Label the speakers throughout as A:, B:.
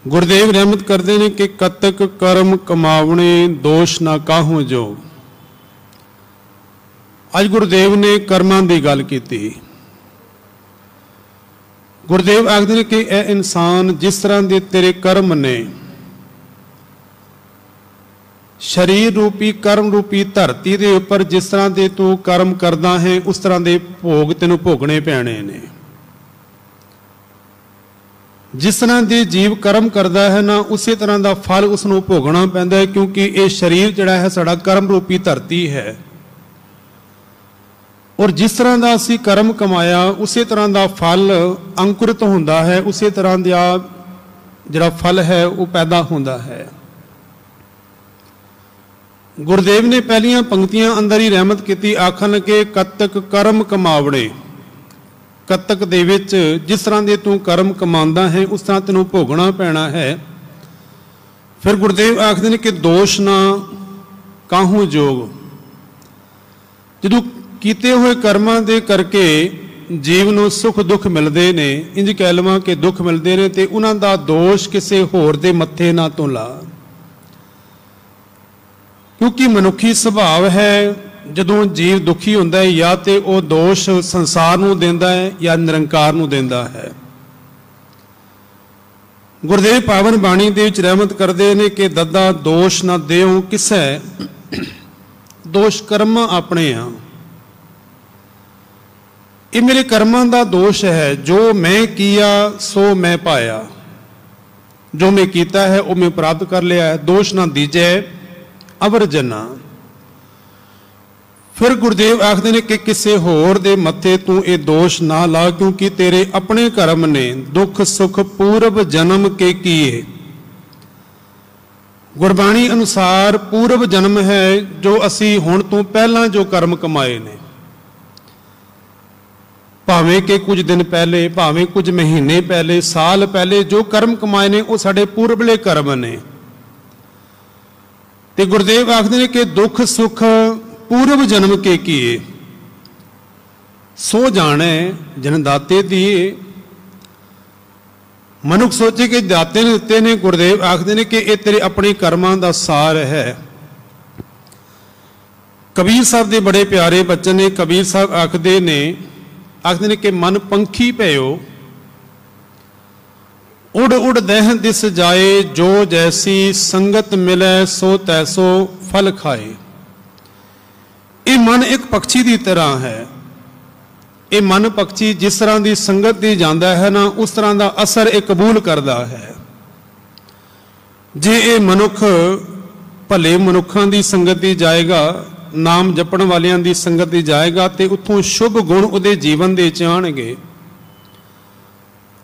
A: गुरुदेव रहमत करते हैं कि कतक कर्म कमावने दोष ना काहू जो। अज गुरुदेव ने कर्मां की गल की। गुरुदेव आखते हैं कि यह इंसान जिस तरह के तेरे कर्म ने शरीर रूपी कर्म रूपी धरती के उपर जिस तरह के तू कर्म करदा है उस तरह के भोग तेनों भोगने पैने ने। जिस तरह के जीव कर्म करता है ना उसी तरह का फल उसनों भोगना पैंदा है, क्योंकि ये शरीर जिहड़ा है साडा कर्म रूपी धरती है। और जिस तरह का असी कर्म कमाया उसी तरह का फल अंकुरित होंदा है, उसी तरह का जिहड़ा फल है वो पैदा होंदा है। गुरुदेव ने पहलियां पंक्तियां अंदर ही रहमत की, आखन के कतक कर्म कमावणे। कतक दे विच जिस तरह के तू कर्म कमांदा है उस तरह तेनों भोगना पैना है। फिर गुरुदेव आखते हैं कि दोष ना काहू जोग। जो कीते हुए कर्मां दे करके जीव नूं सुख दुख मिलते ने, इंज कह लवां कि दुख मिलते हैं, तो उन्हां दा दोष किसी होर दे मत्थे ना तो ला। क्योंकि मनुखी सुभाव है जदों जीव दुखी होंदा है या तो वह दोष संसार नूं देंदा है या निरंकार नूं देंदा है। गुरुदेव पावन बाणी दे विच रहमत करदे ने कि दद्दा दोष ना देओ किसै, दोष कर्म अपने आ। ये मेरे कर्मां दा दोष है, जो मैं किया सो मैं पाया, जो मैं कीता है वो मैं प्राप्त कर लिया है। दोष ना दीजै अवर जना। फिर गुरुदेव आखते हैं कि किसी होर दे मत्थे तू ये दोष ना ला, क्योंकि तेरे अपने कर्म ने दुख सुख पूर्व जन्म के किए। गुरबाणी अनुसार पूर्व जन्म है जो असी हुण तो पहला जो कर्म कमाए ने, भावें के कुछ दिन पहले, भावें कुछ महीने पहले, साल पहले जो कर्म कमाए ने वो साडे पूर्वले कर्म ने। ते गुरुदेव आखते हैं कि दुख सुख पूर्व जन्म के किए, सो जाने जन दाते दिए। मनुख सोचे कि दाते ने दिते ने, गुरुदेव आखते हैं कि यह तेरे अपने कर्मां दा सार है। कबीर साहब के बड़े प्यारे बच्चन ने, कबीर साहब आखते ने कि मन पंखी पयो उड़ उड़ दह दिस जाए, जो जैसी संगत मिले सो तैसो फल खाए। ये मन एक पक्षी की तरह है। ये मन पक्षी जिस तरह की संगत दी जाता है ना उस तरह का असर ये कबूल करता है। जे ये मनुख भले मनुखों की संगत दी जाएगा, नाम जपण वालियां दी संगत दी जाएगा, तो उत्थों शुभ गुण उहदे जीवन दे च आउणगे।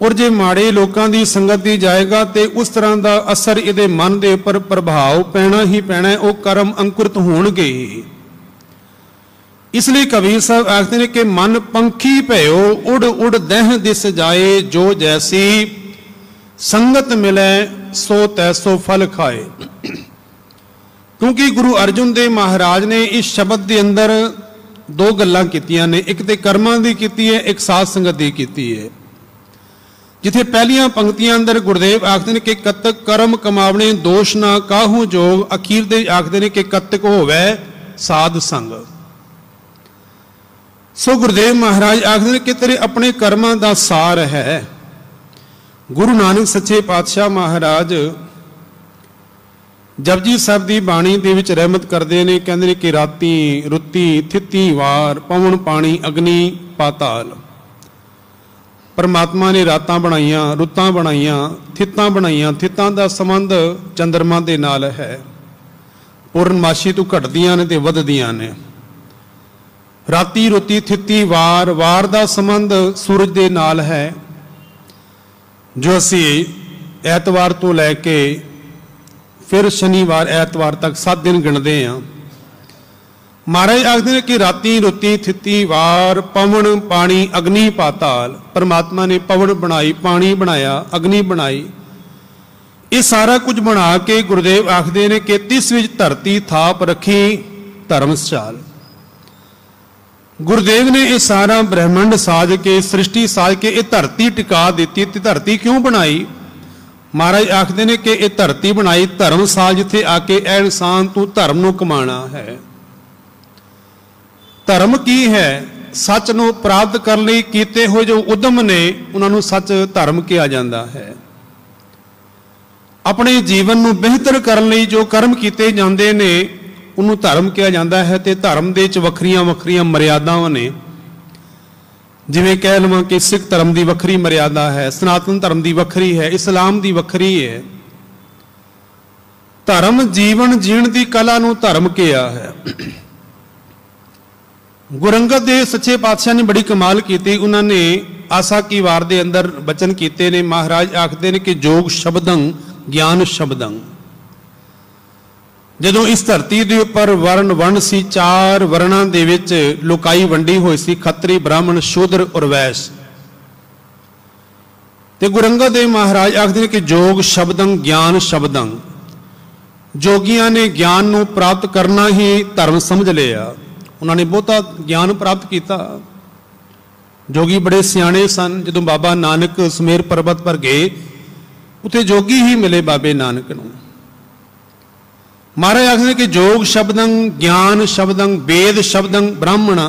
A: और जे माड़े लोगों की संगत दी जाएगा तो उस तरह का असर इहदे मन के उपर प्रभाव पैना ही पैना है, वो कर्म अंकुरित होणगे ही। इसलिए कबीर साहब आखते हैं कि मन पंखी भयो उड़ उड़ दह दिस जाए, जो जैसी संगत मिले सो तैसो फल खाए। क्योंकि गुरु अर्जुन देव महाराज ने इस शब्द के अंदर दो गल्लां कीतियां ने, एक तो कर्मां दी कीती है, एक साध संगत दी कीती है। जिथे पहलियां पंक्तियां अंदर गुरुदेव आखते हैं कि कतक कर्म कमावने दोष ना काहू जोग, अखीर दे आखते हैं कि कतक होवे साध संग। सो गुरुदेव महाराज आखते कि तेरे अपने कर्मां दा सार है। गुरु नानक सच्चे पातशाह महाराज जपजी साहब की बाणी दे विच रहमत करते हैं, कहते हैं कि राती रुती थिती वार पवन पानी अग्नि पाताल। परमात्मा ने रातां बनाईयां, रुत्तां बनाईयां, थितां बनाईयां। थितां दा संबंध चंद्रमा दे नाल है, पूर्णमाशी तो घटदियां ने ते वधदियां ने। राती रुती थिती वार, वार का संबंध सूरज के नाल है, जो असी ऐतवार तो लैके फिर शनिवार ऐतवार तक 7 दिन गिनते हैं। महाराज आखते हैं कि राती रुती थिती वार पवन पानी अग्नि पाताल। परमात्मा ने पवन बनाई, पानी बनाया, अग्नि बनाई, ये सारा कुछ बना के गुरुदेव आखते हैं कि तिस विच धरती थाप रखी धर्मशाल। गुरुदेव ने यह सारा ब्रह्मंड साज के, सृष्टि साज के ये धरती टिका दी। धरती क्यों बनाई? महाराज आखते ने कि यह धरती बनाई धर्मसाल, जिथे आके ए इंसान तू धर्म नूं कमाना है। धर्म की है? सच नूं प्राप्त करने लई कीते होए जो उद्यम ने उन्हां नूं सच धर्म किया जाता है। अपने जीवन नूं बेहतर करने लई जो कर्म कीते जांदे ने उन्होंने धर्म किया जाता है। तो धर्म दे विच वखरियां वखरियां मर्यादावां ने, जिवें कह लवां कि सिख धर्म की वखरी मर्यादा है, सनातन धर्म की वखरी है, इस्लाम की वखरी है। धर्म जीवन जीण की कला नूं धर्म किया है। गुरु अंगद देव सच्चे पातशाह ने बड़ी कमाल की। उन्होंने आसा की वार के अंदर बचन किए ने। महाराज आखते हैं कि जोग शब्दं ज्ञान शब्दं। जदों इस धरती के उपर वर्ण वर्ण सी, 4 वर्णा दे विच लुकाई वंडी हुई सी, खत्री ब्राह्मण शूद्र और वैश्य। ते गुरु अंगद देव महाराज आखते हैं कि जोग शब्दं ज्ञान शब्दं। जोगियां ने ज्ञान नूं प्राप्त करना ही धर्म समझ लिया। उन्होंने बहुता ज्ञान प्राप्त किया। जोगी बड़े सियाणे सन। जदों बाबा नानक सुमेर पर्वत पर गए, उत्थे जोगी ही मिले बाबे नानक नूं। महाराज आखते कि जोग शब्दं ज्ञान शब्दं वेद शब्दं ब्राह्मणा।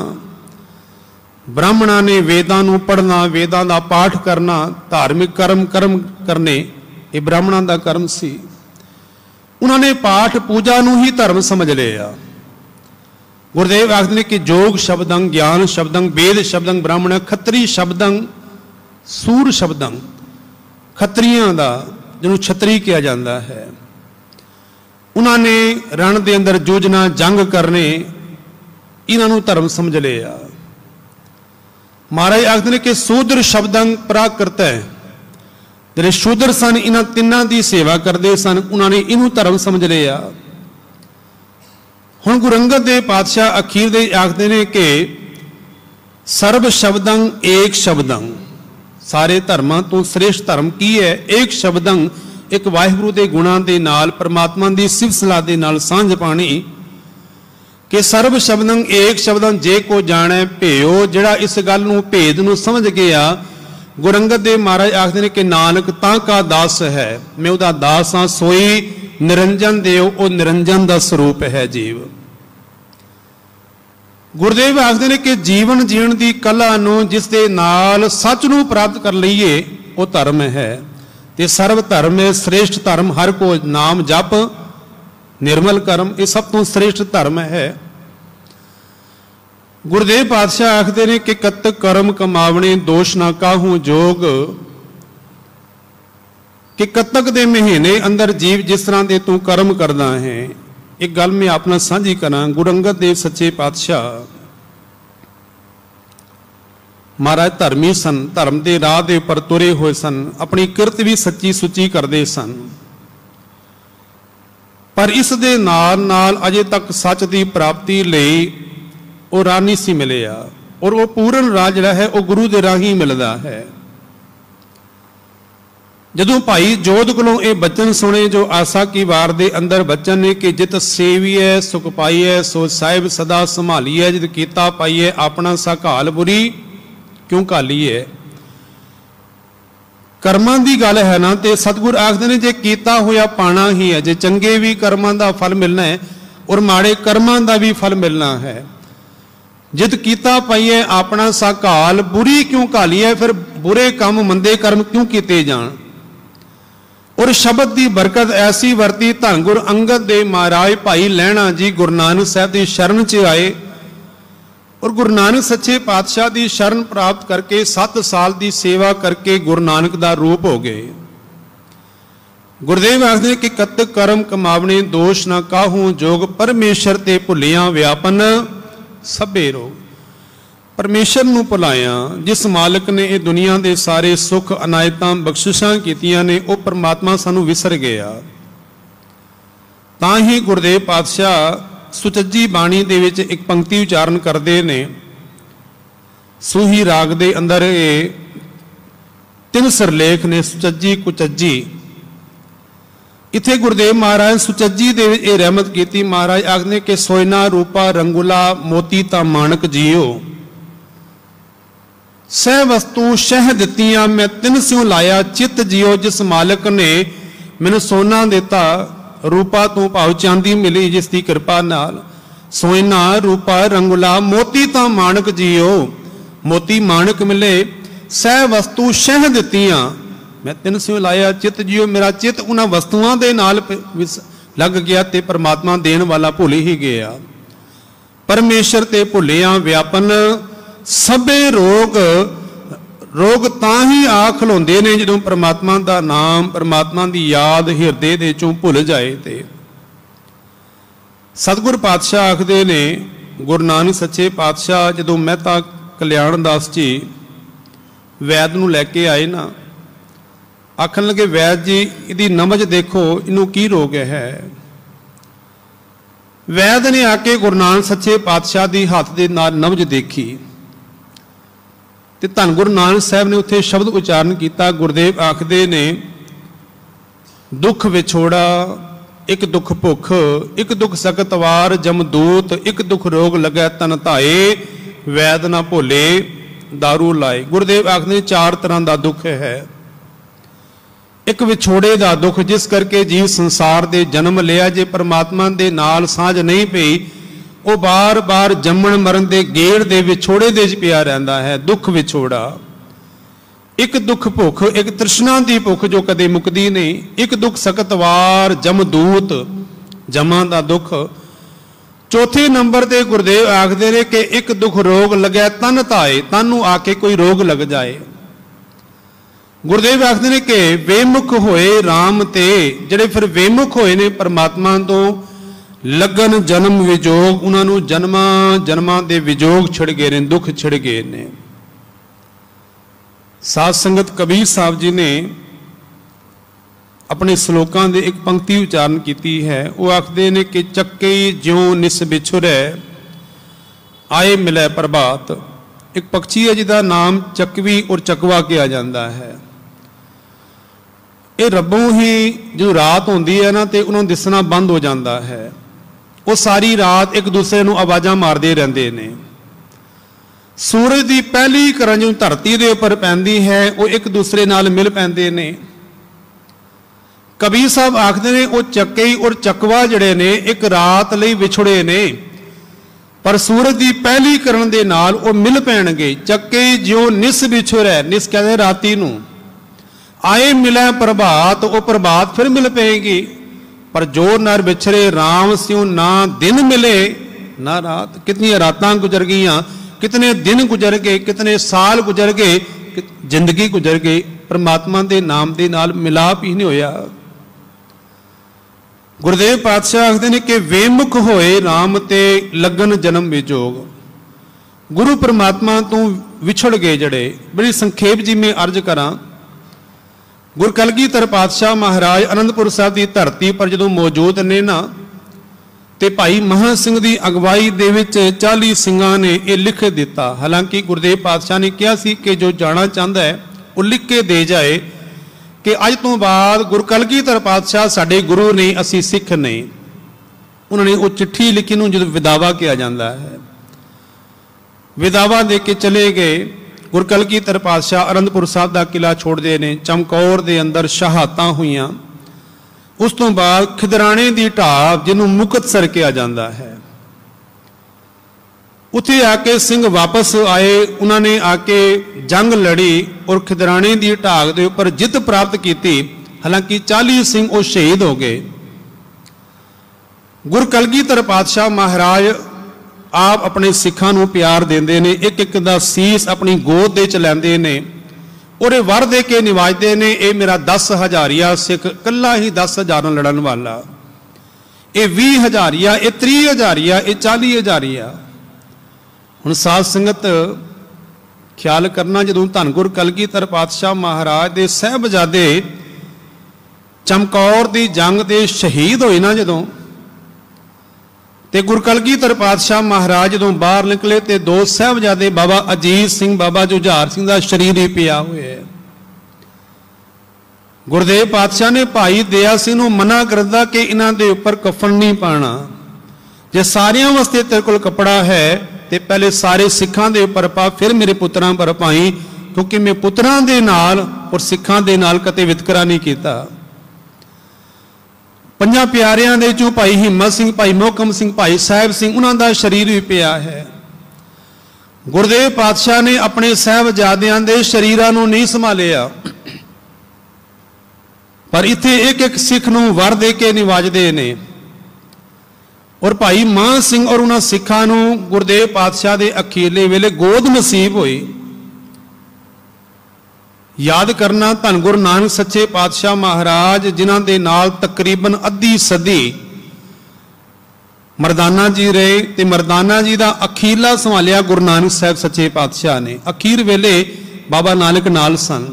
A: ब्राह्मणा ने वेदां नूं पढ़ना, वेदां दा पाठ करना, धार्मिक कर्म करने, ये ब्राह्मणा दा कर्म सी। उन्होंने पाठ पूजा नूं ही धर्म समझ लिया। गुरुदेव आखते हैं कि जोग शब्दं ज्ञान शब्दं वेद शब्दं ब्राह्मण। खत्री शब्दं सूर शब्दं। खत्रियां दा जिन्हों छतरी किया जाता है। उन्होंने रण के अंदर जूझना, जंग करने, इन्हों धर्म समझ लिया। महाराज आखते हैं कि शूद्र शब्दं प्राकृत है। जिहड़े शूद्र सन, इन्हां तिन्हां की सेवा करते सन, उन्होंने इनू धर्म समझ लिया। हुण गुरु अंगद देव पातशाह अखीर दे आखते हैं कि सर्व शब्दं एक शब्दं। सारे धर्मां तो श्रेष्ठ धर्म की है? एक शब्दं, एक वाहिगुरू के गुणां दे नाल, परमात्मा की सिफत सलाह दे नाल सांझ पानी। कि सर्व शब्दं एक शब्दं जे को जाने भेओ। जिहड़ा इस गल नूं भेद नूं समझ गया, गुरु अंगद देव महाराज आखते हैं कि नानक तां का दास है, मैं उहदा दास हां। सोई निरंजन देव, वो निरंजन का स्वरूप है जीव। गुरुदेव आखते हैं कि जीवन जीण की कला नूं जिस दे नाल सच नूं प्राप्त कर लईए, वो धर्म है। ते सर्व धर्म है श्रेष्ठ धर्म। हर को नाम जप निर्मल कर्म, ये सब तो श्रेष्ठ धर्म है। गुरुदेव पातशाह आखते हैं कि कत कर्म कमावणे दोष ना काहू जोग। कि कतक दे महीने अंदर जीव जिस तरह के तू कर्म करदा है। एक गल मैं अपना साझी करा। गुरु अंगद देव सच्चे पातशाह महाराज धर्मी सन, धर्म के राह के उपर तुरे हुए सन, अपनी किरत भी सच्ची सुची करते सन। पर इस दे नाल नाल अजे तक सच की प्राप्ति लई वो राह नहीं सी मिलिया। और वो पूर्ण राह जिहड़ा है वो गुरु के राह ही मिलता है। जदों भाई जोध कोलों ये बचन सुने जो आसा की वार दे अंदर बचन ने कि जित सेवीए सुख पाईए सो साहिब सदा संभालीए। जित कीता पाईए अपना सा घाल बुरी क्यों घालीए। कर्मां दी गल है ना। तो सतगुर आखदे ने जे कीता होया पाना ही है। जे चंगे भी कर्मां दा फल मिलना है और माड़े कर्मां दा भी फल मिलना है। जित कीता पाईए अपना सा घाल बुरी क्यों घालीए। फिर बुरे काम मंदे कर्म क्यों कीते जाण। और शब्द की बरकत ऐसी वरती। धन गुरु अंगद देव महाराज भाई लहणा जी गुरु नानक साहब की शरण च आए और गुरु नानक सच्चे पातशाह की शरण प्राप्त करके 7 साल की सेवा करके गुरु नानक का रूप हो गए। गुरुदेव आखते कि कत कर्म कमावणे दोष ना काहू जोग। परमेश्वर ते भुलिया व्यापन सभे रोग। परमेश्वर नूं भुलाया जिस मालिक ने ये दुनिया के सारे सुख अनायतां बख्शिशां कीतियां ने, वो परमात्मा सानू विसर गया। तां ही गुरुदेव पातशाह सुचज्जी बाणी दे विच एक पंक्ति उचारण करते ने। सूही राग दे अंदर ये 3 सिरलेख ने, सुचज्जी कुचज्जी। इत्थे गुरुदेव महाराज सुचज्जी दे विच ये रहमत कीती। महाराज आखदे कि सोयना रूपा रंगुला मोती ता माणक जियो। सह वस्तु शह दित्तियां मैं तिन स्यों लाया चित जियो जिस मालिक ने मैनू सोना दिता रूपा तू भाव चांदी मिली जिसकी कृपा नाल सोना रूपा रंगुला मोती ता माणक जियो मोती माणक मिले सह वस्तु शह दित्तियां मैं तिन स्यों लाया चित जियो मेरा चित उन्हां वस्तुआं दे नाल लग गया ते परमात्मा देण वाला भुल ही गया परमेश्वर ते भुलिया व्यापन सबे रोग रोग तां ही आ खलोंदे ने जदों परमात्मा दा नाम परमात्मा दी याद हिरदे दे चों भुल जाए ते सतगुर पातशाह आखदे ने गुरु नानक सच्चे पातशाह जदों मेहता कल्याण दास जी वैद नूं लैके आए ना आखन लगे वैद जी इहदी नमज देखो इनू की रोग है वैद ने आके गुरु नानक सच्चे पातशाह दी हाथ दे नाल नमज देखी ते धन गुरु नानक साहब ने उत्थे शब्द उच्चारण किया गुरुदेव आखदे ने दुख विछोड़ा एक दुख भुख एक दुख सकत वार जमदूत एक दुख रोग लगे तन धाए वैद ना भोले दारू लाए गुरुदेव आखदे चार तरह का दुख है एक विछोड़े का दुख जिस करके जीव संसार दे जन्म लिया जे परमात्मा दे नाल साझ नहीं पई वो बार बार जम्मण मरण दे गेड़ दे विछोड़े दे पिया रहंदा है दुख विछोड़ा एक दुख भुख एक तृष्णा दी भुख जो कदे मुकदी नहीं एक दुख सकतवार जमदूत जमा दा दुख चौथे नंबर ते गुरुदेव आखदे ने कि एक दुख रोग लगे तन धाए तन नूं आके कोई रोग लग जाए गुरुदेव आखदे ने कि बेमुख होए राम ते जिहड़े फिर बेमुख होए ने परमात्मा तो लगन जन्म विजोग उन्होंने जन्मा जन्मां दे विजोग छिड़ गए ने दुख छिड़ गए ने साध संगत कबीर साहब जी ने अपने श्लोकां दे एक पंक्ति उच्चारण की है वो आखदे ने कि चक्के ज्यों निस बिछुरै आए मिलै प्रभात एक पक्षी है जिसका नाम चकवी और चकवा किया जाता है ये रब्बों ही जो रात होंदी है ना तो उन्होंने दिसना बंद हो जाता है वो सारी रात एक दूसरे नूं आवाज़ां मारदे रहंदे ने सूरज की पहली किरण जो धरती के उपर पैंदी है वो एक दूसरे नाल मिल पैंदे ने कबीर साहब आखदे ने वो चक्के और चकवा जिहड़े ने एक रात लई विछड़े ने पर सूरज की पहली किरण दे नाल वो मिल पैणगे चक्के ज्यों निस विछुरै निस कहते राती नूं आए मिलै प्रभात वो प्रभात फिर मिल पेगी पर जो नर बिछड़े राम स्यों ना दिन मिले ना रात कितनी रातां गुजर गईयां कितने दिन गुजर गए कितने साल गुजर गए जिंदगी गुजर गई परमात्मा के नाम के नाल मिलाप ही नहीं होया गुरुदेव पातशाह आखदे ने कि वेमुख होए राम ते लगन जन्म विजोग गुरु परमात्मा तो विछड़ गए जड़े बड़ी संखेप जी में अर्ज करा गुरु कलगीधर पातशाह महाराज आनंदपुर साहब की धरती पर जो मौजूद ने ना ते भाई महा सिंह की अगवाई दे विच 40 सिंघां ने यह लिख दिता हालांकि गुरुदेव पातशाह ने कहा सी कि जो जाना चाहता है वो लिख के दे जाए कि अज तो बाद गुरु कलगीधर पातशाह साडे गुरु ने असी सिख नहीं उन्होंने वो चिट्ठी लिखी नूं जो विदावा किया जाता है विदावा दे के चले गए गुरु कलगीधर पातशाह आनंदपुर साहब का किला छोड़ते हैं चमकौर के अंदर शहादतां हुईयां उस तो बाद खिदराने की ढाब जिन्हों मुक्तसर किया जाता है उत्थे आके सिंह वापस आए उन्होंने आके जंग लड़ी और खिदराने की ढाब के उपर जित प्राप्त की हालांकि 40 सिंह वो शहीद हो गए गुरु कलगीधर पातशाह महाराज आप अपने सिखां नूं प्यार देंदे ने एक एक दा सीस अपनी गोद दे च लैंदे ने और वर दे के निवाजते ने ये मेरा 10 हजारिया सिख कला ही 10 हज़ार लड़न वाला ये 20 हजारिया ये 30 हजारिया ये 40 हजारिया हुण साध संगत ख्याल करना जदों धन गुरु कलगीधर पातशाह महाराज दे साहबजादे चमकौर दी जंग दे शहीद होए ना जदों ते गुरु कलगीधर पातशाह महाराज जो बाहर निकले तो 2 साहबजादे बाबा अजीत सिंह बाबा जुझार सिंह का शरीर ही पिया हुआ है गुरुदेव पातशाह ने भाई दया सिंह नूं मना कर दिता कि इन्हां दे उपर कफन नहीं पाना जे सारियां वास्ते तेरे कोल कपड़ा है ते पहले सारे सिखां दे उपर पा, फिर मेरे पुत्रां पर पाई, क्योंकि मैं पुत्रां दे नाल और सिखां दे नाल कते वितकरा नहीं कीता। पंजां प्यारियां दे चों भाई हिम्मत सिंह, भाई मोहकम सिंह, भाई साहिब सिंह, उन्हां दा शरीर भी पिया है। गुरदेव पातशाह ने अपने साहबजादियां दे शरीरां नूं नहीं संभालिया, पर इत्थे एक एक सिख नूं वर दे के निवाजदे ने। और भाई मान सिंह और उन्हां सिखां नूं गुरदेव पातशाह दे अखीरले वेले गोद नसीब होई। याद करना धन गुरु नानक सच्चे पातशाह महाराज, जिन्हां दे नाल तकरीबन अद्धी सदी मरदाना जी रहे, ते मरदाना जी दा अखीरला संभालिया गुरु नानक साहब सच्चे पातशाह ने। अखीर वेले बाबा नानक नाल सन।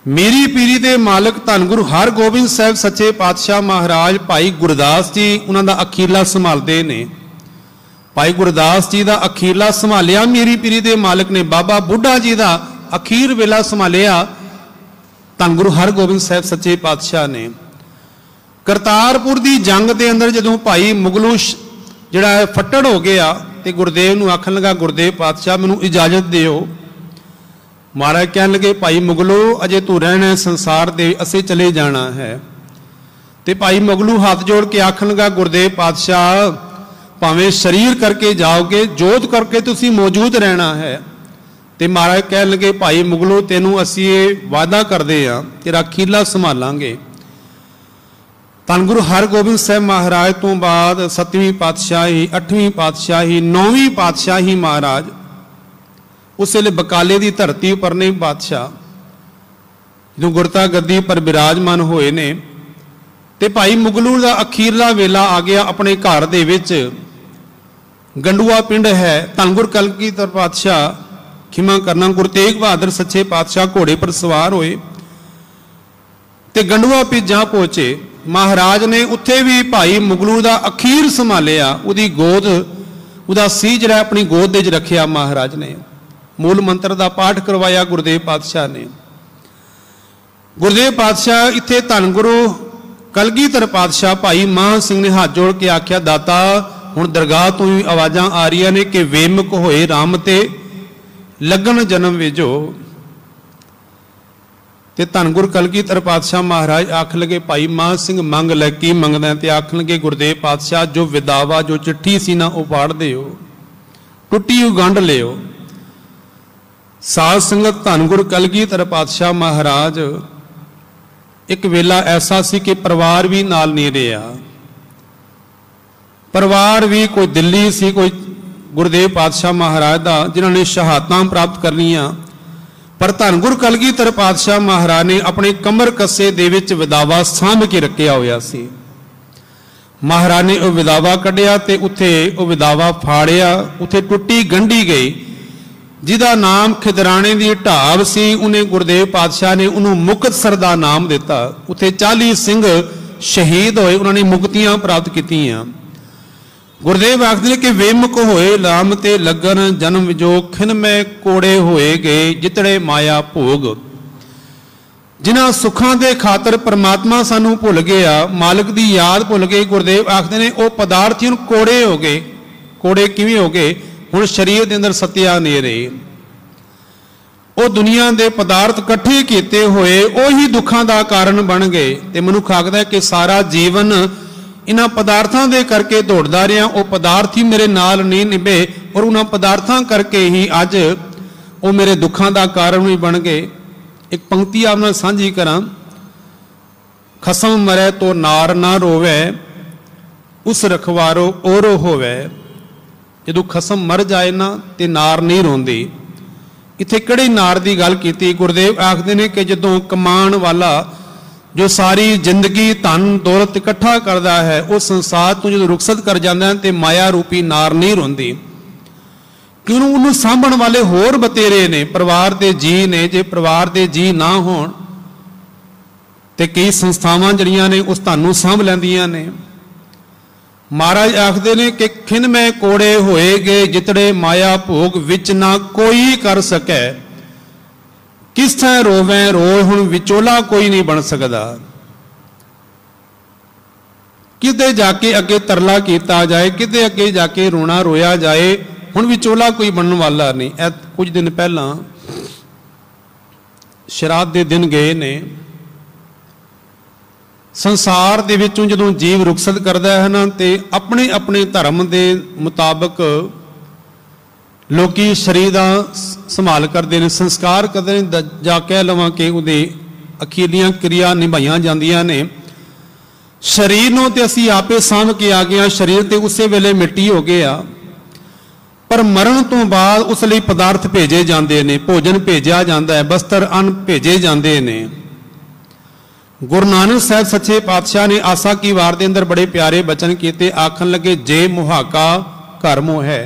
A: मेरी पीरी दे मालक धन गुरु हरगोबिंद साहब सच्चे पातशाह महाराज भाई गुरदास जी उन्हां दा अखीरला संभालते ने। भाई गुरदास जी दा अखीरला संभालिया मेरी पीरी दे मालक ने। बाबा बुढ़ा जी दा अखीर वेला संभालिया धन गुरु हरगोबिंद साहब सच्चे पातशाह ने। करतारपुर दी जंग दे अंदर जदों भाई मुगलों जिहड़ा फट्टड़ हो गया ते गुरदेव नूं आखण लगा, गुरदेव पातशाह मैनूं इजाजत दिओ। महाराज कहन लगे, भाई मुगलो अजे तू रहना है संसार दे, असे चले जाना है। ते भाई मुगलू हाथ जोड़ के आखन लगा, गुरदेव पातशाह भावें शरीर करके जाओगे, जोत करके तुसी मौजूद रहना है। ते महाराज कहन लगे, भाई मुगलो तेनू असी वादा करते हैं तेरा अखीरला संभालांगे। धन गुरु हरगोबिंद साहब महाराज तो बाद 7वीं पातशाही, 8वीं पातशाही, 9वीं पातशाही महाराज उस वेले बकाले की धरती पर ने बादशाह जो गुरता गद्दी पर विराजमान होए ने। ते भाई मुगलू का अखीरला वेला आ गया अपने घर दे विच। गंडुआ पिंड है, धन गुरु कलगीधर पातशाह खिमा करना गुरु तेग बहादुर सच्चे पातशाह घोड़े पर सवार होए ते गंडुआ पिंड पहुंचे। महाराज ने उत्थे भी भाई मुगलू का अखीर संभालिया, उदी गोद उदा सी जिहड़ा अपनी गोद दे च रखिया। महाराज ने मूल मंत्र का पाठ करवाया गुरदेव पातशाह ने। गुरदेव पातशाह इत्थे धन गुरु कलगीधर पातशाह भाई मान सिंह ने हाथ जोड़ के आख्या, दाता हुण दरगाह तो ही आवाज़ां आ रही ने कि वेमक होए राम ते लगन जन्म विजो। ते धन गुरु कलगीधर पातशाह महाराज आख लगे, भाई मान सिंह मंग लै की मंगदा। ते आख लगे, गुरदेव पातशाह जो विदावा जो चिट्ठी सी ना वो पाड़ दिओ, टुट्टी गंढ लिओ। साध संगत धन गुरु कलगीधर पातशाह महाराज एक वेला ऐसा सी कि परिवार भी नाल नहीं रहा। परिवार भी कोई दिल्ली सी, कोई गुरदेव पातशाह महाराज दा जिन्होंने शहादतां प्राप्त करनियां, पर धन गुरु कलगीधर पातशाह महाराज ने अपने कमर कस्से दे विच विदावा सांभ के रखिया होया सी। महाराज ने वह विदावा कढ़िया ते उत्थे वह विदावा फाड़िया, उत्थे टुट्टी गंढी गई जिदा नाम खिदराने की ढाब सी। उन्हें गुरदेव पातशाह ने उन्होंने मुक्तसर का नाम दिता। उत्थे 40 सिंह शहीद होए, उन्होंने मुक्तियां प्राप्त कीतियां। गुरदेव आखदे ने कि वेमक होए राम ते लगन जन्म जो खिन में कोड़े होए गए जितड़े माया भोग। जिन्हां सुखां दे खातर परमात्मा सानू भुल गया, मालिक की याद भुल गई। गुरदेव आखदे ने वो पदार्थी हुण कोड़े हो गए। कोड़े किवें हो गए? हुण शरीर के अंदर सत्या नहीं रही। वो दुनिया के पदार्थ इकट्ठे किए हुए उही दुखों का कारण बन गए। तो मनुख आखदा है कि सारा जीवन इन्हां पदार्थों के करके दौड़दा रहा, वो पदार्थ ही मेरे नाल नहीं निभे और उन्हां पदार्थों करके ही अज वो मेरे दुखों का कारण भी बन गए। एक पंक्ति आप नाल सांझी करां, खसम मरे तो नार ना रोवे, उस रखवारो ओरो होवे। जो खसम मर जाए ना तो नार नहीं रोंदी। इत्थे किहड़ी नार की गल कीती? गुरदेव आखदे ने कि जदों कमाण वाला जो सारी जिंदगी धन दौलत इकट्ठा करता है वो संसार तो जो रुखसत कर जाता है तो माया रूपी नार नहीं रोंदी, क्यों उन्होंने सांभण वाले होर बतेरे ने, परिवार के जी ने। जे परिवार के जी ना होण ते कई संस्थावां जड़ियां ने उस धन नूं सांभ लैंदियां ने। महाराज आखदे ने कि खिन में कोड़े होए गए जितड़े माया भोग विच ना कोई कर सके, किस थां रोवें रोए हुण विचोला कोई नहीं बन सकदा। किते जाके अगे तरला किया जाए, किते अगे जाके रोना रोया जाए। हुण विचोला कोई बनने वाला नहीं। कुछ दिन पहला श्राद्ध के दिन गए ने। संसार दे विचों जदों जीव रुखसत करता है ना, तो अपने अपने धर्म के मुताबक लोकी शरीर का संभाल करते हैं, संस्कार करते हैं, जा कह लवां कि उहदे अखीरलियां क्रिया निभाइयां जांदियां ने। शरीर नूं ते असीं आपे साਂਭ के आ गए, शरीर तो उस वेले मिट्टी हो गया, पर मरण तो बाद उस लई पदार्थ भेजे जाते हैं, भोजन भेजा जाता है, वस्त्र अन्न भेजे जाते हैं। गुरु नानक साहब सच्चे पातशाह ने आसा की वार के अंदर बड़े प्यारे बचन किए, आखन लगे जे मुहाका घर मोह है।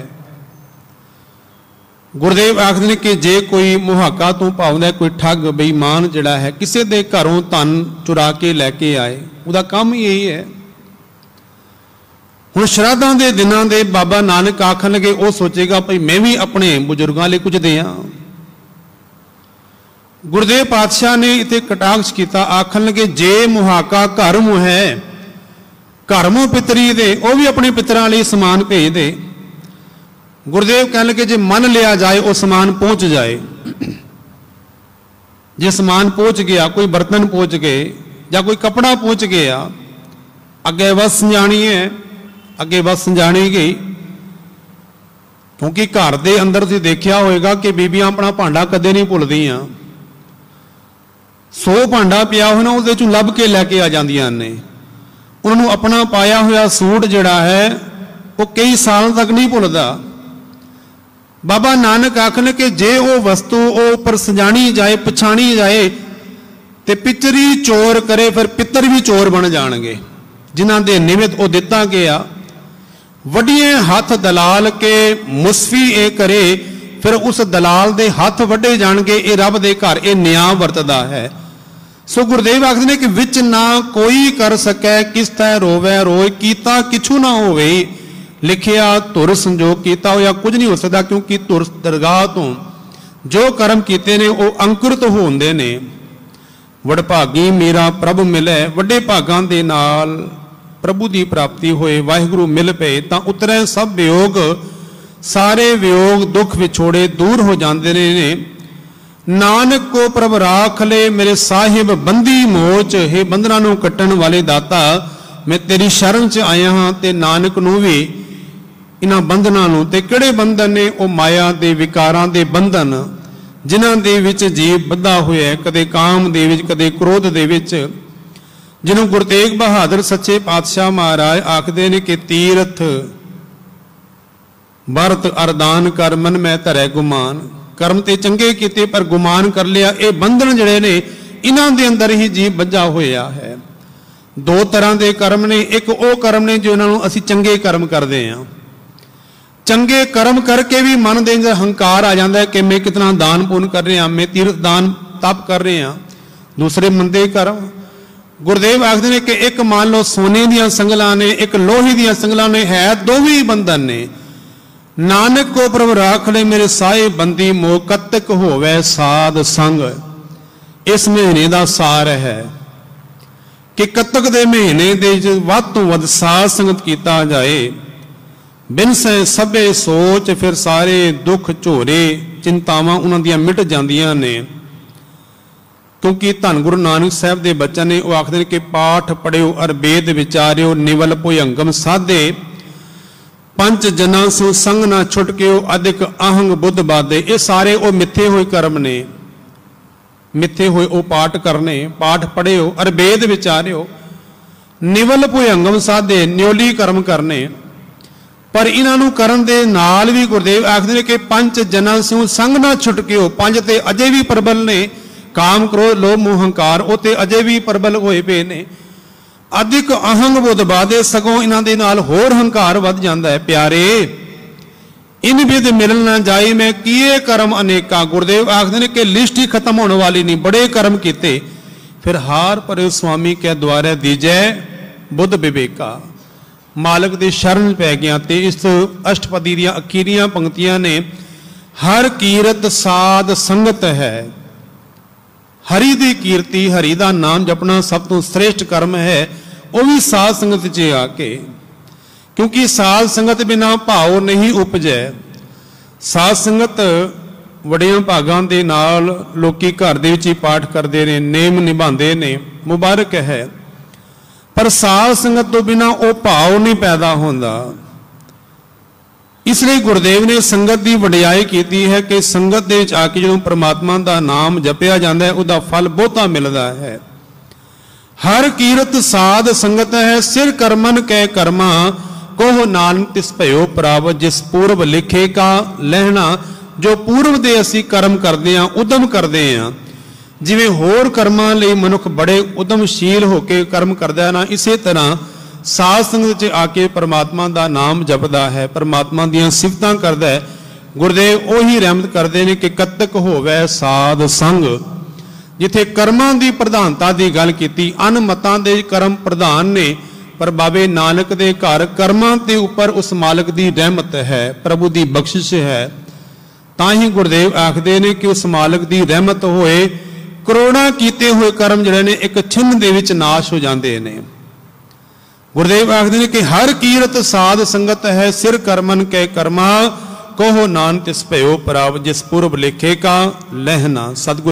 A: गुरुदेव आखते हैं कि जे कोई मुहाका तो भावना, कोई ठग बेईमान जिहड़ा है किसी के घरों धन चुरा के लैके आए, उसका काम ही यही है। हुण श्राद्धां दे दिनां दे बाबा नानक आखन लगे, वो सोचेगा भाई मैं भी अपने बुजुर्गों लिए कुछ दें। गुरुदेव पातशाह ने इत्थे कटाक्ष किया, आखन लगे जे मुहाका घर मोह है, घर मोह पितरी दे, वो भी अपने पितरां लई समान भेज दे। गुरुदेव कह लगे जे मन लिया जाए वो समान पहुंच जाए। जे समान पहुंच गया, कोई बर्तन पहुंच गए या कोई कपड़ा पहुंच गया, अगे बस जानी है, अगे बस जानी गई। क्योंकि घर के अंदर तुसीं देखिया होएगा कि बीबियां अपना भांडा कदे नहीं भुलदियां। 100 भांडा पिया हो ना, उहदे चों लभ के लैके आ जांदियां ने। उन्होंने अपना पाया हुआ सूट जिहड़ा है वो कई साल तक नहीं भुलदा। बाबा नानक आखन कि जे वो वस्तु वो पर सजानी जाए, पछाणी जाए, तो पितरी चोर करे, फिर पितर भी चोर बन जाणगे। जिन्हां दे निमित वो दिता गया, वड्डिए हाथ दलाल के मुसफी ए करे, फिर उस दलाल दे हाथ वड्डे जाणगे। ये रब दे घर ये न्याय वरतदा है। सो गुरुदेव आखदे ने कि विच ना कोई कर सकै, किस तै रोवै रोए, कीता किछू ना होवे, लिखिया धुर संजोग किया होया कुछ नहीं हो सकता। क्योंकि धुर दरगाह तो जो कर्म किए ने वो अंकुरित होंदे ने। वडभागी मेरा प्रभु मिले, वड्डे भागां दे नाल प्रभु की प्राप्ति होए, वाहिगुरु मिल पे तां उतरे सब वियोग, सारे वियोग दुख विछोड़े दूर हो जाते ने। नानक को प्रभ राख ले मेरे साहिब बंदी मोच, हे बंधना नूं कट्टण वाले दाता मैं तेरी शरण च आया हाँ। ते नानक नूं भी इन्हां बंधनां नूं, ते किहड़े बंधन ने, वो माया दे विकारां दे बंधन जिन्हां दे विच जीव बद्धा होया है, कदे काम दे विच, कदे क्रोध दे विच। जिन्हों गुरु तेग बहादुर सच्चे पातशाह महाराज आखदे ने कि तीरथ भरत अरदान कर मन में धरै गुमान। कर्म ते चंगे कीते पर गुमान कर लिया। ये बंधन जिहड़े ने इन्हां दे अंदर ही जीव बज्झा होया है। दो तरह के कर्म ने, एक वो कर्म ने जो इन्हों असीं चंगे कर्म करते हैं। चंगे कर्म करके भी मन के अंदर हंकार आ जाता है कि मैं कितना दान पुण्य कर रहा, मैं तीर्थ दान तप कर रहा। दूसरे मंदे कर्म गुरुदेव आखते हैं कि एक मान लो सोने दियां संगलां ने, एक लोहे दियां संगलां ने, है दो भी बंधन ने। नानक को प्रभु राख ले मेरे साए बंदी मोह, कतक होवे साध संग। इस महीने का सार है कि कतक दे महीने दे वध तो वध साध संगत किया जाए। बिन सै सभे सोच, फिर सारे दुख झोरे चिंतावां उन्हां दियां मिट जांदियां ने। क्योंकि धन गुरु नानक साहब के बचन ने वो आखते कि पाठ पढ़ियो अर वेद विचारियो, निवल भुजंगम साधे, पंच जना सो संग ना छुटकियो, अधिक आहंग बुद्ध बाधे। ये सारे वो मिथे हुए कर्म ने, मिथे हुए वो पाठ करने। पाठ पढ़ियो अर वेद विचारियो, निवल भुजंगम साधे, न्योली कर्म करने। पर इन्हों करन दे नाल भी गुरुदेव आखते हैं कि पंच जना सो संग ना छुटकियो। पंज ते अजे भी प्रबल ने, काम क्रोध लोभ मोह हंकार वो ते अजे भी प्रबल होए पे ने। अधिक अहंग बुद्ध बाधे, सगों इन्हां दे नाल होर हंकार वध जांदा है। प्यारे इन विद मिलन ना जाए, मैं किए कर्म अनेका। गुरुदेव आखते हैं कि लिस्ट ही खत्म होने वाली नहीं, बड़े कर्म किते। फिर हार पर स्वामी के द्वारे दीजै बुद्ध विवेका। मालक की शरण पै गया। तो इस अष्टपदी दियां अखीरियां पंक्तियां ने, हर कीरत साध संगत है। हरि की कीर्ति, हरि का नाम जपना सब तो श्रेष्ठ कर्म है। वो भी साध संगत च आके, क्योंकि साध संगत बिना भाव नहीं उपजै। साध संगत वड़ियां भागां दे नाल लोकी घर दे विच ही पाठ करदे ने, नेम निभांदे ने, मुबारक है, पर साध संगत तो बिना वो भाव नहीं पैदा होंदा। इसलिए गुरुदेव ने संगत की वडियाई की है कि संगत दे विच आके जो परमात्मा का नाम जपिया जाता है उसका फल बहुता मिलता है। हर कीरत साध संगत है, सिर करमन कै कर्मा, कोह नानक तिस भयो प्रावत, जिस पूर्व लिखे का लहना। जो पूर्व दे असी कर्म करते हैं, उदम करते हैं, जिवें होर कर्मां लई मनुख बड़े उदमशील होकर कर्म करता है ना, इसे तरह साध संगत च आके परमात्मा का नाम जपदा है, परमात्मा दीयां सिफतां करदा है। गुरुदेव ओही रहमत करते हैं कि कतक होवै साध संग। जिथे कर्मां की प्रधानता की गल की, अन मतां दे कर्म प्रधान ने, पर बाबे नानक दे घर कर्मां के उपर उस मालिक की रहमत है, प्रभु की बख्शिश है। ताही गुरुदेव आखते ने कि उस मालिक की रहमत होए करोड़ां कीते हुए कर्म जिहड़े ने एक छिन्न दे विच नाश हो जाते हैं। गुरुदेव आखते ने कि हर कीरत साध संगत है, सिर करमन कै कर्मा, कोहो नानक तिस भयो प्राव, जिस पूर्व लिखे का लहना। सतगुरु